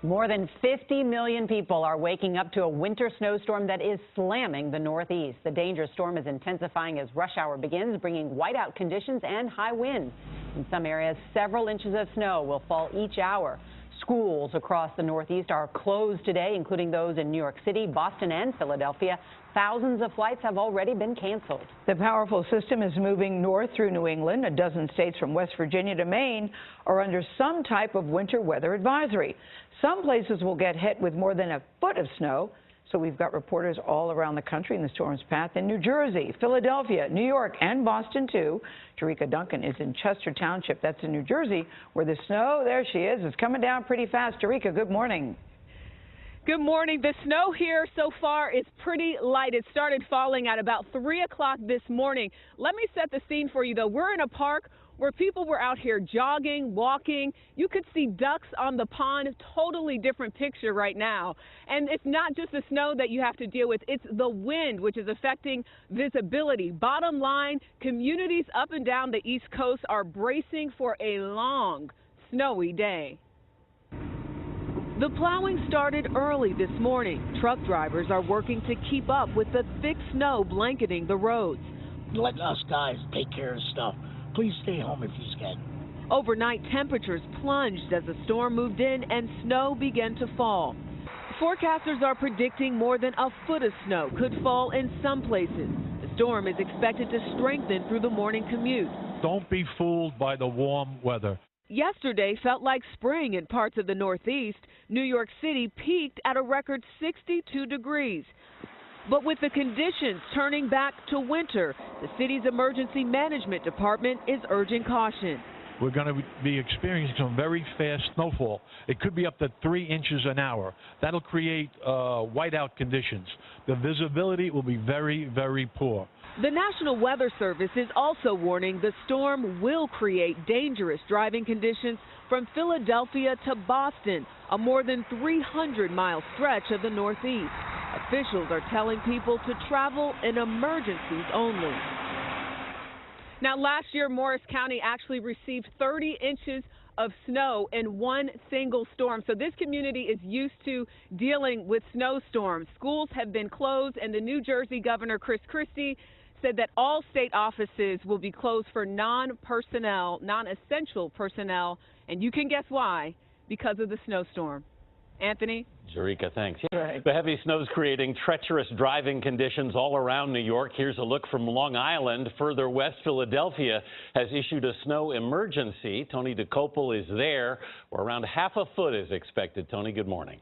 More than 50 million people are waking up to a winter snowstorm that is slamming the Northeast. The dangerous storm is intensifying as rush hour begins, bringing whiteout conditions and high winds. In some areas, several inches of snow will fall each hour. Schools across the Northeast are closed today, including those in New York City, Boston, and Philadelphia. Thousands of flights have already been canceled. The powerful system is moving north through New England. A dozen states from West Virginia to Maine are under some type of winter weather advisory. Some places will get hit with more than a foot of snow. So we've got reporters all around the country in the storm's path in New Jersey, Philadelphia, New York, and Boston, too. Jerika Duncan is in Chester Township. That's in New Jersey, where the snow, there she is coming down pretty fast. Jerika, good morning. Good morning. The snow here so far is pretty light. It started falling at about 3 o'clock this morning. Let me set the scene for you, though. We're in a park where people were out here jogging, walking. You could see ducks on the pond. Totally different picture right now. And it's not just the snow that you have to deal with. It's the wind, which is affecting visibility. Bottom line, communities up and down the East Coast are bracing for a long, snowy day. The plowing started early this morning. Truck drivers are working to keep up with the thick snow blanketing the roads. Let us guys take care of stuff. Please stay home if you can. Overnight temperatures plunged as the storm moved in and snow began to fall. Forecasters are predicting more than a foot of snow could fall in some places. The storm is expected to strengthen through the morning commute. Don't be fooled by the warm weather. Yesterday felt like spring in parts of the Northeast. New York City peaked at a record 62 degrees. But with the conditions turning back to winter, the city's emergency management department is urging caution. We're going to be experiencing some very fast snowfall. It could be up to 3 inches an hour. That'll create whiteout conditions. The visibility will be very, very poor. The National Weather Service is also warning the storm will create dangerous driving conditions from Philadelphia to Boston, a more than 300-mile stretch of the Northeast. Officials are telling people to travel in emergencies only. Now, last year, Morris County actually received 30 inches of snow in one single storm. So this community is used to dealing with snowstorms. Schools have been closed, and the New Jersey Governor, Chris Christie, said that all state offices will be closed for non-essential personnel. And you can guess why, because of the snowstorm. Anthony? Jerika, thanks. Right. The heavy snow is creating treacherous driving conditions all around New York. Here's a look from Long Island. Further west, Philadelphia has issued a snow emergency. Tony DeCopel is there, where around half a foot is expected. Tony, good morning.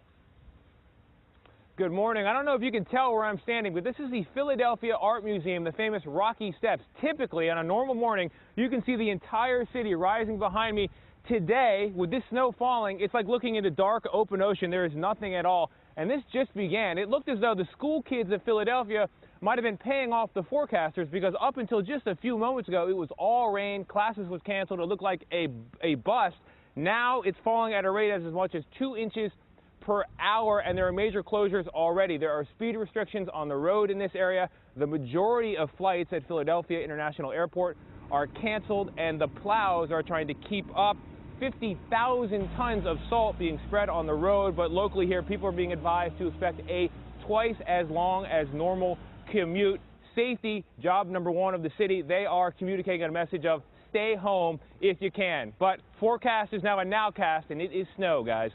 Good morning. I don't know if you can tell where I'm standing, but this is the Philadelphia Art Museum, the famous Rocky Steps. Typically, on a normal morning, you can see the entire city rising behind me. Today, with this snow falling, it's like looking into dark open ocean. There is nothing at all. And this just began. It looked as though the school kids of Philadelphia might have been paying off the forecasters, because up until just a few moments ago, it was all rain. Classes was canceled. It looked like a bust. Now it's falling at a rate as much as 2 inches per hour, and there are major closures already. There are speed restrictions on the road in this area. The majority of flights at Philadelphia International Airport are canceled, and the plows are trying to keep up. 50,000 tons of salt being spread on the road, but locally here, people are being advised to expect a twice as long as normal commute. Safety, job number one of the city. They are communicating a message of stay home if you can. But forecast is now a nowcast, and it is snow, guys.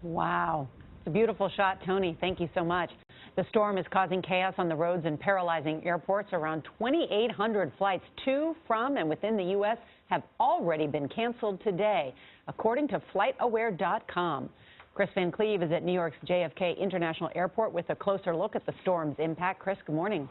Wow. It's a beautiful shot, Tony. Thank you so much. The storm is causing chaos on the roads and paralyzing airports. Around 2,800 flights to, from, and within the U.S. have already been canceled today, according to FlightAware.com. Chris Van Cleve is at New York's JFK International Airport with a closer look at the storm's impact. Chris, good morning.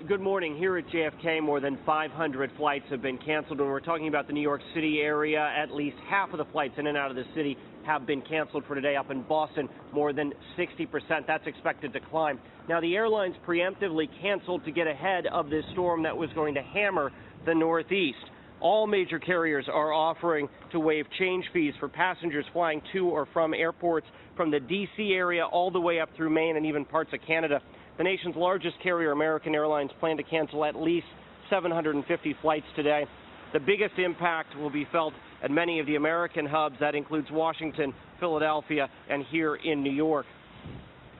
Good morning. Here at JFK, more than 500 flights have been canceled. When we're talking about the New York City area, at least half of the flights in and out of the city have been canceled for today. Up in Boston, more than 60%. That's expected to climb. Now, the airlines preemptively canceled to get ahead of this storm that was going to hammer the Northeast. All major carriers are offering to waive change fees for passengers flying to or from airports from the D.C. area all the way up through Maine and even parts of Canada. The nation's largest carrier, American Airlines, plan to cancel at least 750 flights today. The biggest impact will be felt at many of the American hubs. That includes Washington, Philadelphia, and here in New York.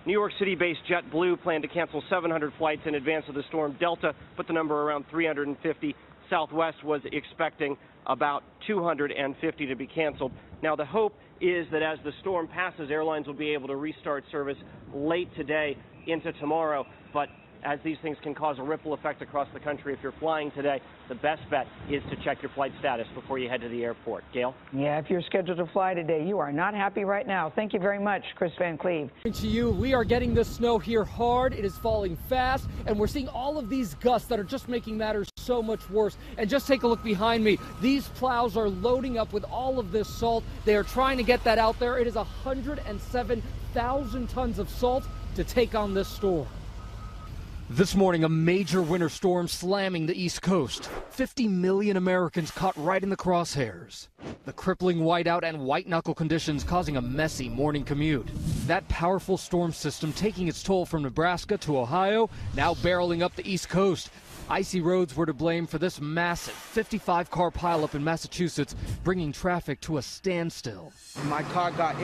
New York City-based JetBlue planned to cancel 700 flights in advance of the storm. Delta put the number around 350. Southwest was expecting about 250 to be canceled. Now, the hope is that as the storm passes, airlines will be able to restart service late today into tomorrow. But as these things can cause a ripple effect across the country, if you're flying today, the best bet is to check your flight status before you head to the airport. Gail? Yeah, if you're scheduled to fly today, you are not happy right now. Thank you very much, Chris Van Cleve. To you, we are getting this snow here hard. It is falling fast, and we're seeing all of these gusts that are just making matters so much worse. And just take a look behind me. These plows are loading up with all of this salt. They are trying to get that out there. It is 107,000 tons of salt to take on this storm. This morning, a major winter storm slamming the East Coast. 50 million Americans caught right in the crosshairs. The crippling whiteout and white-knuckle conditions causing a messy morning commute. That powerful storm system taking its toll from Nebraska to Ohio, now barreling up the East Coast. Icy roads were to blame for this massive 55-car pileup in Massachusetts, bringing traffic to a standstill. My car got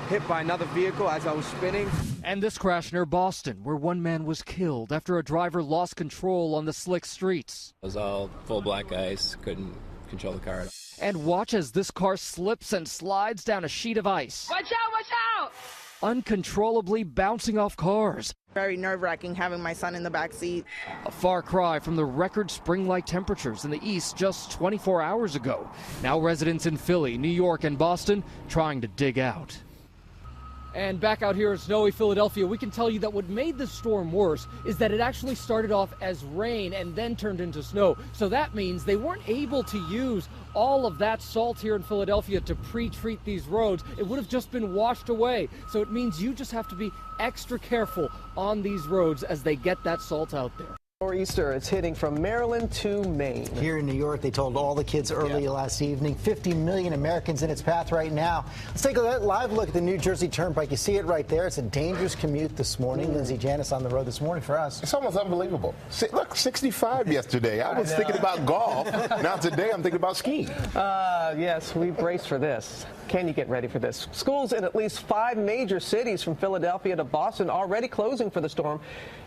hit by another vehicle as I was spinning. And this crash near Boston, where one man was killed after a driver lost control on the slick streets. It was all full black ice, couldn't control the car. And watch as this car slips and slides down a sheet of ice. Watch out, watch out! Uncontrollably bouncing off cars. Very nerve-wracking having my son in the back seat. A far cry from the record spring-like temperatures in the east just 24 hours ago. Now residents in Philly, New York, and Boston trying to dig out. And back out here in snowy Philadelphia, we can tell you that what made this storm worse is that it actually started off as rain and then turned into snow. So that means they weren't able to use all of that salt here in Philadelphia to pre-treat these roads. It would have just been washed away. So it means you just have to be extra careful on these roads as they get that salt out there. Nor'easter, it's hitting from Maryland to Maine. Here in New York, they told all the kids early last evening. 50 million Americans in its path right now. Let's take a live look at the New Jersey Turnpike. You see it right there. It's a dangerous commute this morning. Lindsay Janice on the road this morning for us. It's almost unbelievable. Look, 65 yesterday. I was thinking about golf. Now today I'm thinking about skiing. Yes, we braced for this. Can you get ready for this? Schools in at least 5 major cities from Philadelphia to Boston already closing for the storm.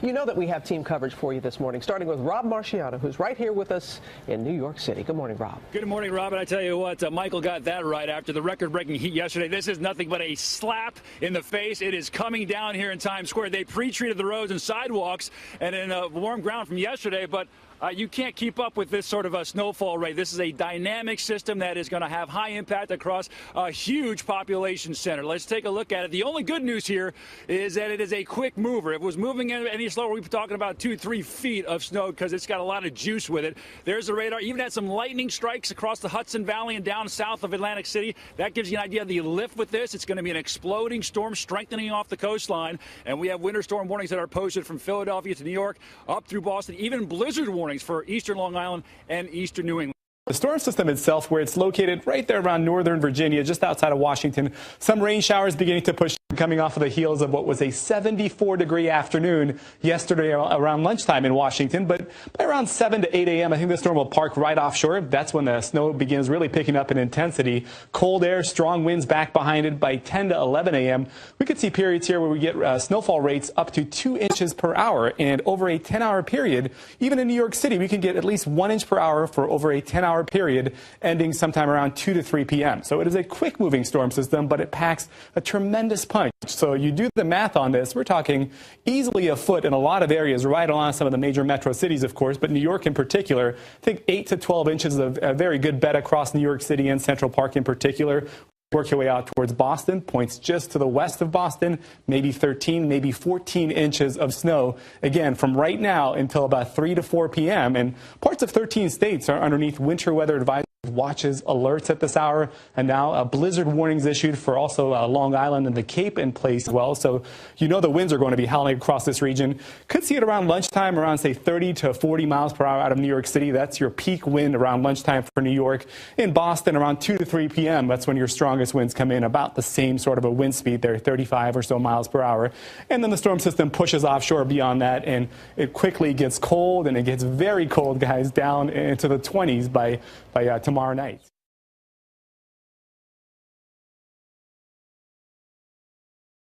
You know that we have team coverage for you this morning, starting with Rob Marciano, who's right here with us in New York City. Good morning, Rob. Good morning, Rob. And I tell you what, Michael got that right after the record-breaking heat yesterday. This is nothing but a slap in the face. It is coming down here in Times Square. They pre-treated the roads and sidewalks and in warm ground from yesterday, but you can't keep up with this sort of a snowfall rate. This is a dynamic system that is going to have high impact across a huge population center. Let's take a look at it. The only good news here is that it is a quick mover. If it was moving any slower, we'd be talking about 2-3 feet of snow because it's got a lot of juice with it. There's the radar. Even had some lightning strikes across the Hudson Valley and down south of Atlantic City. That gives you an idea of the lift with this. It's going to be an exploding storm strengthening off the coastline. And we have winter storm warnings that are posted from Philadelphia to New York up through Boston, even blizzard warnings for eastern Long Island and eastern New England. The storm system itself, where it's located right there around northern Virginia, just outside of Washington. Some rain showers beginning to push, coming off of the heels of what was a 74-degree afternoon yesterday around lunchtime in Washington. But by around 7 to 8 a.m., I think the storm will park right offshore. That's when the snow begins really picking up in intensity. Cold air, strong winds back behind it. By 10 to 11 a.m., we could see periods here where we get snowfall rates up to 2 inches per hour. And over a 10-hour period, even in New York City, we can get at least 1 inch per hour for over a 10-hour period ending sometime around 2 to 3 p.m. So it is a quick moving storm system, but it packs a tremendous punch. So you do the math on this, we're talking easily a foot in a lot of areas, right along some of the major metro cities, of course, but New York in particular. I think 8 to 12 inches of a very good bet across New York City and Central Park in particular. Work your way out towards Boston, points just to the west of Boston, maybe 13, maybe 14 inches of snow, again, from right now until about 3 to 4 p.m. And parts of 13 states are underneath winter weather advisory watches, alerts at this hour, and now blizzard warnings issued for also Long Island and the Cape in place as well. So you know the winds are going to be howling across this region. Could see it around lunchtime, around, say, 30 to 40 miles per hour out of New York City. That's your peak wind around lunchtime for New York. In Boston, around 2 to 3 p.m., that's when your strongest winds come in, about the same sort of a wind speed there, 35 or so miles per hour. And then the storm system pushes offshore beyond that, and it quickly gets cold, and it gets very cold, guys, down into the 20s by tomorrow night.